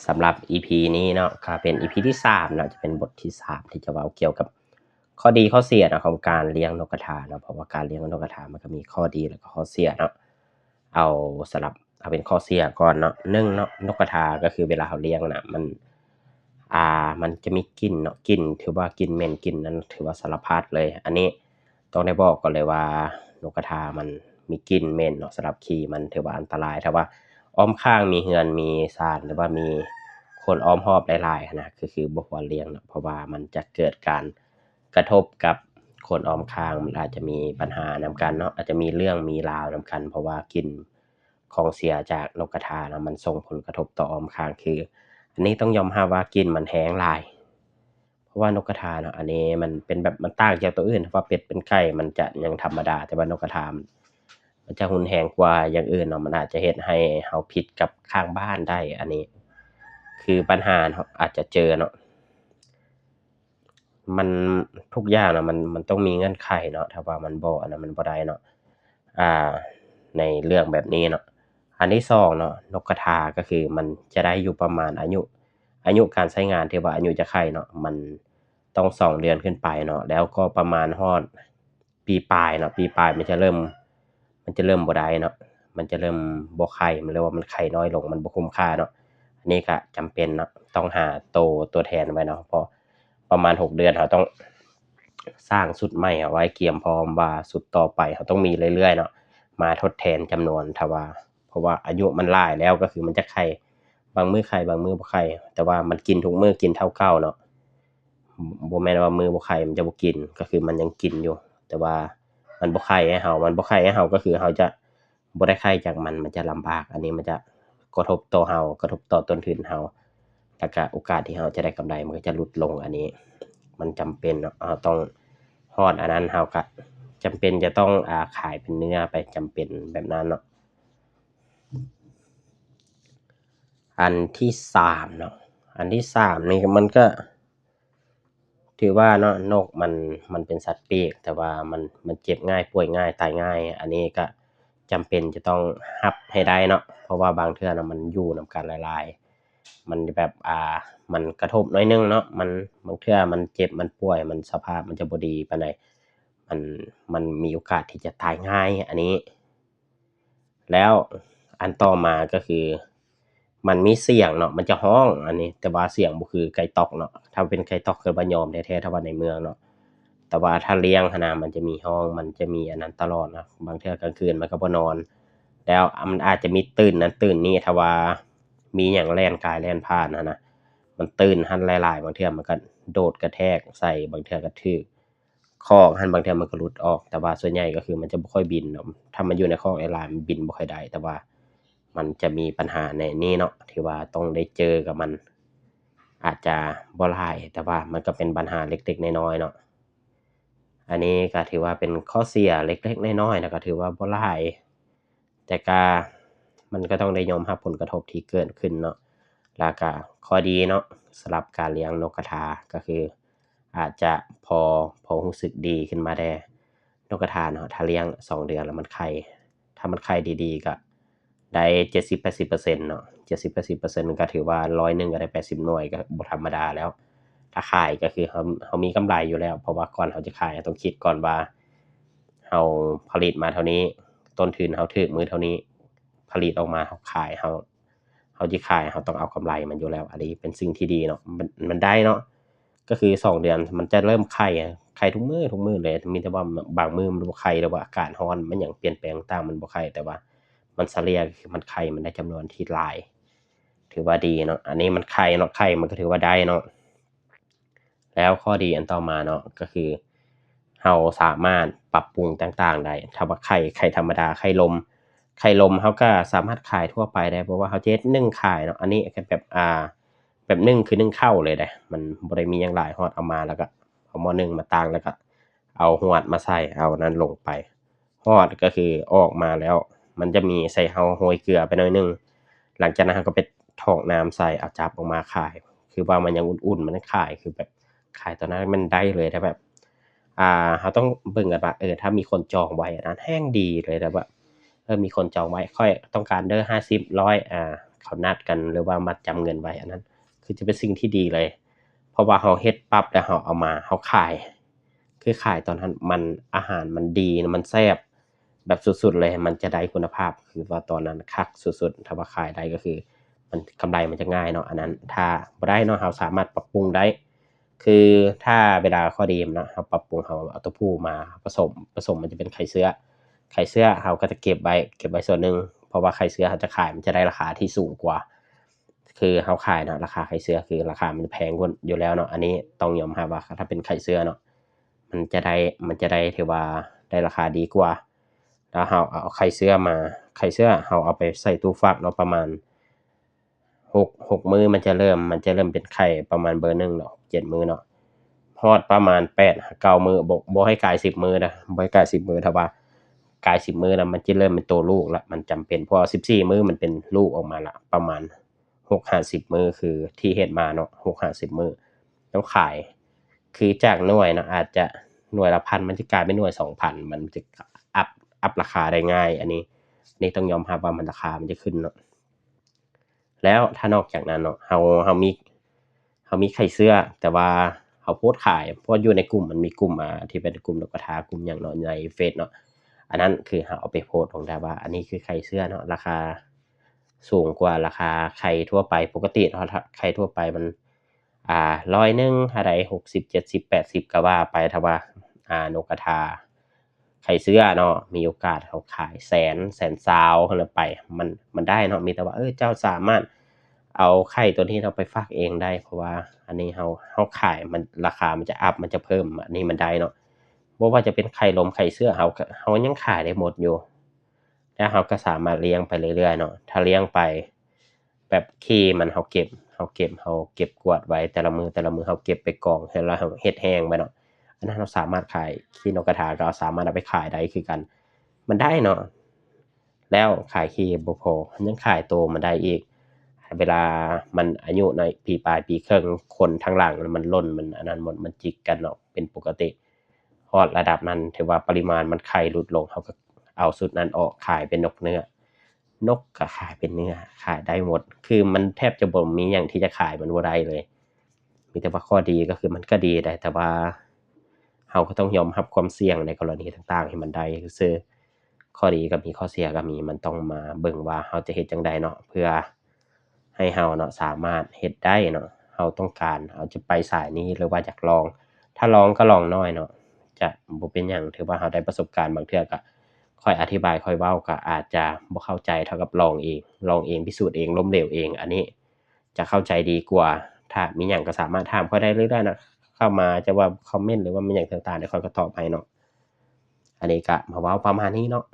สำหรับ EP นี้เนาะก็เป็น EP ที่3เนาะจะเป็นบทที่3ที่จะเว้าเกี่ยวกับข้อดีข้อเสียเนาะของการเลี้ยงนกกระทาเนาะเพราะว่าการเลี้ยงนกกระทามันก็มีข้อดีแล้วก็ข้อเสียเนาะเอาสำหรับเอาเป็นข้อเสียก่อนเนาะ1เนาะนกกระทาก็คือเวลาเราเลี้ยงน่ะมันจะมีกลิ่นเนาะกลิ่นถือว่ากลิ่นเหม็นกลิ่นนั้นถือว่าสารพัดเลยอันนี้ต้องได้บอกก่อนเลยว่านกกระทามันมีกลิ่นเหม็นเนาะสำหรับขี้มันถือว่าอันตรายถ้าว่าอ้อมข้างมีเรือนมีศาลหรือว่ามีคนอ้อมรอบหลายๆหั้นนะคือบ่ควรเลี้ยงเนาะเพราะว่ามันจะเกิดการกระทบกับคนอ้อมข้างมันอาจจะมีปัญหานำกันเนาะอาจจะมีเรื่องมีราวนำกันเพราะว่ากลิ่นของเสียจากนกกระทานะมันส่งผลกระทบต่ออ้อมข้างคืออันนี้ต้องยอมรับว่ากลิ่นมันแรงหลายเพราะว่านกกระทาเนาะอันนี้มันเป็นแบบมันต่างจากตัวอื่นเพราะว่าเป็ดเป็นไก่มันจะยังธรรมดาแต่ว่านกกระทามันจะรุนแรงกว่าอย่างอื่นเนาะมันอาจจะเฮ็ดให้เราผิดกับข้างบ้านได้อันนี้คือปัญหาเราอาจจะเจอเนาะมันทุกอย่างน่ะมันต้องมีเงื่อนไขเนาะถ้าว่ามันบ่อันนั้นมันบ่ได้เนาะอ่าในเรื่องแบบนี้เนาะอันที่2เนาะนกกระทาก็คือมันจะได้อยู่ประมาณอายุการใช้งานที่ว่าอายุจะไข่เนาะมันต้อง2เดือนขึ้นไปเนาะแล้วก็ประมาณฮอดปีปลายเนาะปีปลายมันจะเริ่มบ่ได้เนาะมันจะเริ่มบ่ไข่มันเรียกว่ามันไข่น้อยลงมันบ่คุ้มค่าเนาะอันนี้ก็จำเป็นเนาะต้องหาตัวแทนไว้เนาะเพราะประมาณ6เดือนเราต้องสร้างชุดใหม่เอาไว้เตรียมพร้อมว่าชุดต่อไปเราต้องมีเรื่อยๆเนาะมาทดแทนจำนวนถ้าว่าเพราะว่าอายุมันหลายแล้วก็คือมันจะไข่บางมื้อไข่บางมื้อบ่ไข่แต่ว่ามันกินทุกมื้อกินเท่าเก่าเนาะบ่แม่นว่ามื้อบ่ไข่มันจะบ่กินก็คือมันยังกินอยู่แต่ว่ามันบ่ไข่ให้เรามันบ่ไข่ให้เราก็คือเราจะบ่ได้ไข่จากมันจะลำบากอันนี้มันจะกระทบต่อเรากระทบต่อต้นทุนเราแล้วก็โอกาสที่เราจะได้กำไรมันก็จะลดลงอันนี้มันจำเป็นเนาะเราต้องฮอดอันนั้นเราก็จำเป็นจะต้องขายเป็นเนื้อไปจำเป็นแบบนั้นเนาะอันที่3เนาะอันที่3นี่มันก็ถือว่าเนาะนกมันเป็นสัตว์ปีกแต่ว่ามันเจ็บง่ายป่วยง่ายตายง่ายอันนี้ก็จำเป็นจะต้องรับให้ได้เนาะเพราะว่าบางเทื่อน่ะมันอยู่นำกันหลายๆมันแบบมันกระทบหน่อยหนึ่งเนาะมันบางเทื่อมันเจ็บมันป่วยมันสภาพมันจะบ่ดีปานใดมันมันมีโอกาสที่จะตายง่ายอันนี้แล้วอันต่อมาก็คือมันมีเสียงเนาะมันจะร้องอันนี้แต่ว่าเสียงบ่คือไก่ต๊อกเนาะถ้าเป็นไก่ต๊อกคือบ่ยอมแท้ๆถ้าว่าในเมืองเนาะแต่ว่าถ้าเลี้ยงหั้นน่ะมันจะมีร้องมันจะมีอันนั้นตลอดนะบางเทื่อกลางคืนมันก็บ่นอนแล้วมันอาจจะมีตื่นนั้นตื่นนี้ถ้าว่ามีหยังแล่นกายแล่นผ่านหั้นน่ะมันตื่นหั้นหลายๆบางเทื่อมันก็โดดกระแทกใส่บางเทื่อก็ถึกคอกหั้นบางเทื่อมันก็หลุดออกแต่ว่าส่วนใหญ่ก็คือมันจะบ่ค่อยบินเนาะถ้ามันอยู่ในคอกหลายๆมันบินบ่ค่อยได้แต่ว่ามันจะมีปัญหาในนี้เนาะที่ว่าต้องได้เจอกับมันอาจจะบ่หลายแต่ว่ามันก็เป็นปัญหาเล็กๆน้อยๆเนาะ อันนี้ก็ถือว่าเป็นข้อเสียเล็กๆน้อยๆแล้วก็ถือว่าบ่หลายแต่ก็มันก็ต้องได้ยอมรับผลกระทบที่เกิดขึ้นเนาะแล้วก็ข้อดีเนาะสำหรับการเลี้ยงนกกระทาก็คืออาจจะพอรู้สึกดีขึ้นมาได้นกกระทาเนาะถ้าเลี้ยง2เดือนแล้วมันไข่ถ้ามันไข่ดีๆก็ได้70-80%เปอร์เซ็นต์เนาะ70-80%ก็ถือว่า100หนึ่งก็ได้80หน่วยก็บ่ธรรมดาแล้ว ถ้าขายก็คือเรามีกำไรอยู่แล้วเพราะว่าก่อนเราจะขายเราต้องคิดก่อนว่าเราผลิตมาเท่านี้ต้นทุนเราถูกมื้อเท่านี้ผลิตออกมาเราขายเราสิขายเราต้องเอากำไรมันอยู่แล้วอันนี้เป็นสิ่งที่ดีเนาะมันได้เนาะก็คือ2เดือนมันจะเริ่มไข่ทุกมื้อเลยมีแต่ว่าบางมื้อมันบ่ไข่หรือว่าอากาศร้อนมันหยังเปลี่ยนแปลงต่างมันบ่ไข่แต่ว่ามันเฉลี่ยคือมันไข่มันได้จำนวนที่หลายถือว่าดีเนาะอันนี้มันไข่เนาะไข่มันก็ถือว่าได้เนาะ แล้วข้อดีอันต่อมาเนาะก็คือเราสามารถปรับปรุงต่างๆได้ถ้าว่าไข่ธรรมดาไข่ลมเราก็สามารถขายทั่วไปได้เพราะว่าเราจะเฮ็ดนึ่งขายเนาะอันนี้ก็แบบแบบนึ่งคือนึ่งข้าวเลยเดะมันบ่ได้มีหยังหลายฮอดเอามาแล้วก็เอาหม้อนึ่งมาตั้งแล้วก็เอาฮวดมาใส่เอานั้นลงไปฮอดก็คือออกมาแล้วมันจะมีใส่เราโรยเกลือไปหน่อยหนึ่งหลังจากนั้นเราก็ไปถอกน้ำใส่เอาจับออกมาขายคือว่ามันยังอุ่นๆมันขายคือแบบ ขายตอนนั้นมันได้เลยถ้าแบบเราต้องเบิ่งกันว่าถ้ามีคนจองไว้อันนั้นแฮ่งดีเลยแต่แบบมีคนจองไว้ค่อยต้องการเด้อ50 100 เขานัดกันหรือว่ามัดจำเงินไว้อันนั้นคือจะเป็นสิ่งที่ดีเลยเพราะว่าเราเฮ็ดปั๊บแล้วเราเอามาเราขายคือขายตอนนั้นมันอาหารมันดีมันแซ่บแบบสุดๆเลยมันจะได้คุณภาพคือว่าตอนนั้นคักสุดๆถ้าว่าขายได้ก็คือมันกำไรมันจะง่ายเนาะอันนั้นถ้าบ่ได้เนาะเราสามารถปรับปรุงได้คือถ้าเวลาข้อดีมันเนาะเราปรับปรุงเราเอาตัวผู้มาผสมมันจะเป็นไข่เสือเราก็จะเก็บไว้ส่วนหนึ่งเพราะว่าไข่เสือเราจะขายมันจะได้ราคาที่สูงกว่าคือเราขายเนาะราคาไข่เสือคือราคามันจะแพงกว่าอยู่แล้วเนาะอันนี้ต้องยอมรับว่าถ้าเป็นไข่เสือเนาะมันจะได้ถือว่าได้ราคาดีกว่าแล้วเราเอาไข่เสือมาไข่เสือเราเอาไปใส่ตู้ฟักเนาะประมาณ6มื้อมันจะเริ่มเป็นไข่ประมาณเบอร์1เนาะ7มื้อเนาะฮอดประมาณ8-9มื้อบ่ให้กาย10มื้อนะบ่ให้กาย10มื้อถ้าว่ากาย10มื้อแล้วมันจะเริ่มเป็นตัวลูกแล้วมันจำเป็นเพราะว่า14มื้อมันเป็นลูกออกมาแล้วประมาณ6-50มื้อคือที่เฮ็ดมาเนาะ6-50มื้อแล้วขายคือจากหน่วยเนาะอาจจะหน่วยละพันมันจะกลายเป็นหน่วย 2,000 มันจะอัปอัปราคาได้ง่ายอันนี้ต้องยอมรับว่ามันราคามันจะขึ้นเนาะแล้วถ้านอกจากนั้นเนาะเรามีไข่เสือแต่ว่าเราโพสต์ขายเพราะอยู่ในกลุ่มมันมีกลุ่มที่เป็นกลุ่มนกกระทากลุ่มหยังเนาะในเฟซเนาะอันนั้นคือเราเอาไปโพสต์ลงได้ว่าอันนี้คือไข่เสือเนาะราคาสูงกว่าราคาไข่ทั่วไปปกติเนาะถ้าไข่ทั่วไปมัน100เท่าใด60 70 80ก็ว่าไปถ้าว่านกกระทาไข่เสือเนาะมีโอกาสเขาขายแสนแสนซาวหั้นน่ะไปมันได้เนาะมีแต่ว่าเจ้าสามารถเอาไข่ตัวนี้เราไปฟักเองได้เพราะว่าอันนี้เราขายมันราคามันจะอัปมันจะเพิ่มอันนี้มันได้เนาะบ่ว่าจะเป็นไข่ลมไข่เสือเรายังขายได้หมดอยู่แล้วเราก็สามารถเลี้ยงไปเรื่อยๆเนาะถ้าเลี้ยงไปแบบขี้มันเราเก็บกวาดไว้แต่ละมื้อเราเก็บไปกองแล้วเราเฮ็ดแห้งไว้เนาะ อันนั้นเราสามารถขายขี้นกกระทาก็สามารถเอาไปขายได้คือกันมันได้เนาะแล้วขายขี้บ่พอยังขายโตมันได้อีกเวลามันอายุน้อยปีปลายปีครึ่งคนทั้งหลังมันล่นมันอันนั้นหมดมันจิกกันเนาะเป็นปกติฮอดระดับนั้นถือว่าปริมาณมันไข่ลดลงเขาก็เอาสูตรนั้นออกขายเป็นนกเนื้อนกก็ขายเป็นเนื้อขายได้หมดคือมันแทบจะบ่มีหยังที่จะขายมันบ่ได้เลยมีแต่ว่าข้อดีก็คือมันก็ดีได้แต่ว่าเราก็ต้องยอมรับความเสี่ยงในกรณีต่างๆให้มันได้ซื่อๆข้อดีก็มีข้อเสียก็มีมันต้องมาเบิ่งว่าเราจะเฮ็ดจั่งใดเนาะเพื่อให้เราเนาะสามารถเฮ็ดได้เนาะเราต้องการเราจะไปสายนี้หรือว่าอยากลองถ้าลองก็ลองน้อยเนาะจะบ่เป็นหยังถือว่าเราได้ประสบการณ์บางเทื่อก็ค่อยอธิบายค่อยเว้าก็อาจจะบ่เข้าใจเท่ากับลองเองพิสูจน์เองล้มเหลวเองอันนี้จะเข้าใจดีกว่าถ้ามีหยังก็สามารถถามข้อยได้เลยนะ เข้ามาจะว่าคอมเมนต์หรือว่ามีหยังต่างๆเดี๋ยวข้อยก็ตอบให้เนาะอันนี้ก็มาเว้าประมาณนี้เนาะ